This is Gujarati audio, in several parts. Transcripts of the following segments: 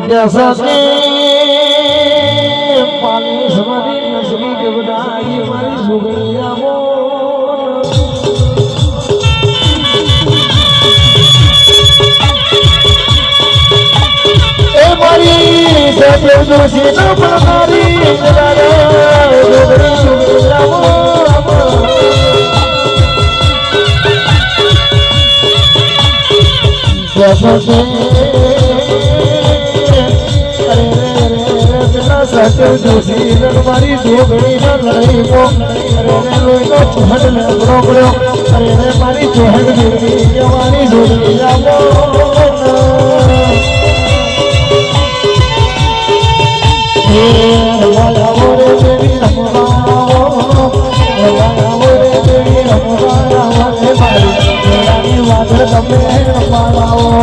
जैसा के पानी समाधि नसरी के बनाई हमारी सुगैया वो ए मारी से दोषी न बनारी जलारा सुगैया सुगैया वो जैसा के सत्य जोशी नगमारी जोगड़ी न लड़ाई को अरे रे लोई को चुहट ले बड़ो बड़ो अरे रे मारी चुहट जोगी जवानी जोगी जाबो हे रमाया मोरे देवी रमाया मोरे देवी रमाया मोरे मारी रानी वादर तमे रमाया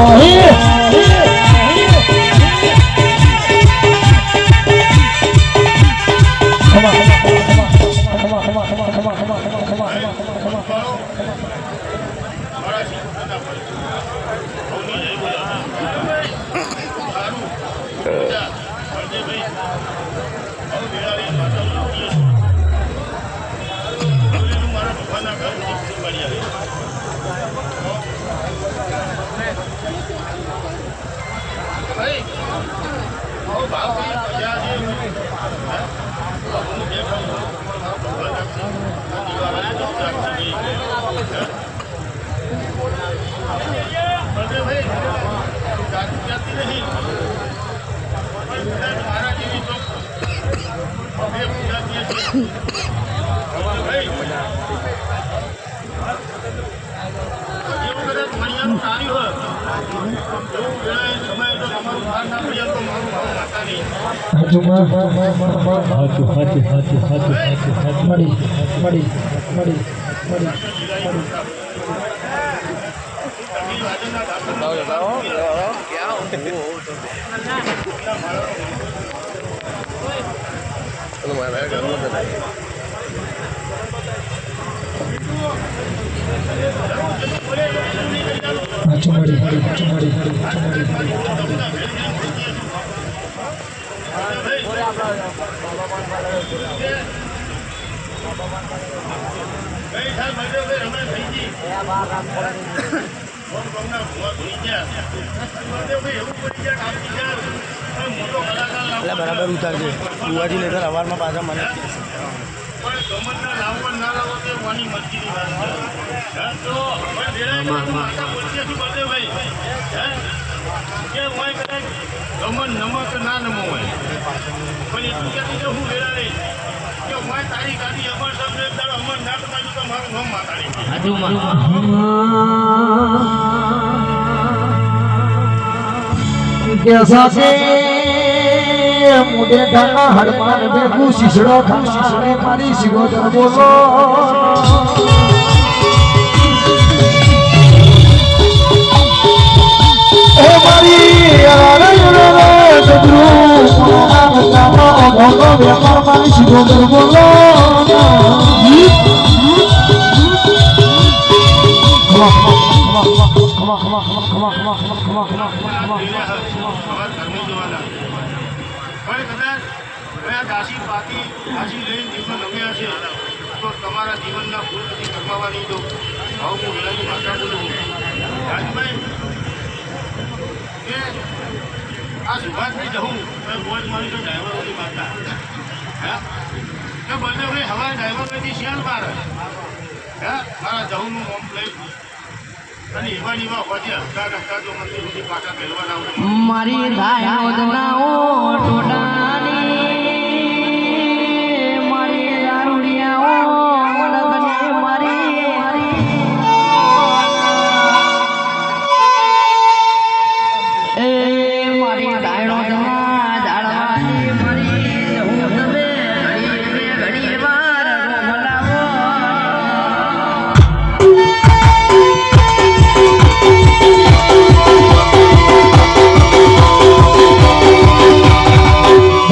हे बराबर उतर दे बुआजी लेकर अवार में पाजा मन ગમન નમક ના નમો હોય પણ એટલું ક્યાંથી તો હું વેરા રહી કે હું તારી ગાડી અમર શબ્દ તારો અમર નાટ બાજુ તો મારું નામ માતાડી कैसा से मुझे ढाना हनुमान बेबू शिशड़ो शिशड़े मारी शिगोदर बोलो ए मारी अरे रे सदरू नाम कामा भगो व्यापार मारी शिगोदर बोलो દાસી પાતી દાસી લઈને જીવન રમ્યા છે તો તમારા જીવનના ભૂલ બધી કરવાવા નહીં દો ભાવ હું વેલાની માતા બોલું રાજભાઈ કે આ સુભાષભાઈ જવું બોજ મારી તો ડ્રાઈવરોની માતા હા કે બંને ભાઈ હવા ડ્રાઈવરમાંથી શિયાળ મારે હા મારા જહુનું મોમ લઈ અને એવા એવા હોજે હસતા હસતા જો મંદિર સુધી પાછા મેળવાના મારી ગાય રોદનાઓ ટોટાની મારી દારૂડિયાઓ લગને મારી એ મારી ગાય રોદના જાળવાની મારી હું તમે ઘડી વાર રોમલાવો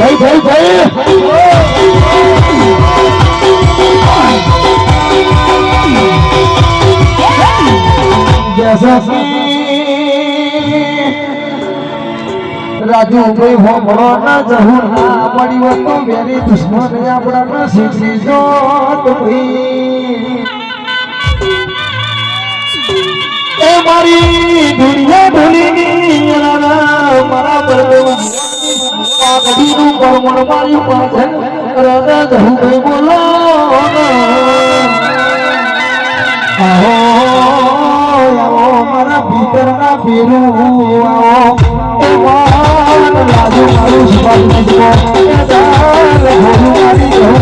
भाई भाई जैसा રાજુ ભાઈ હોમળો ના જહું ના પડી હોય તો વેરી દુશ્મન આપણા શીખી જો ભાઈ એ મારી દુનિયા ભૂલી મારા બરદવા પાઘડીનું પરમણ મારી પાછળ રાધા જહું ભાઈ બોલો આવો મારા ભીતરના પેરું આવો એ વાન રાજુ મારું સ્વામી જો એ દાલ ભોજુ મારી જહું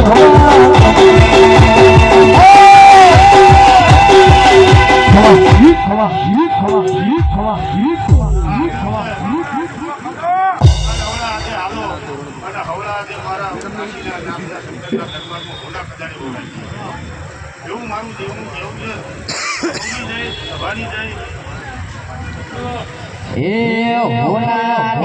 એવું મારું દેવું કેવું છે જાય સભાની જાય એ હોલા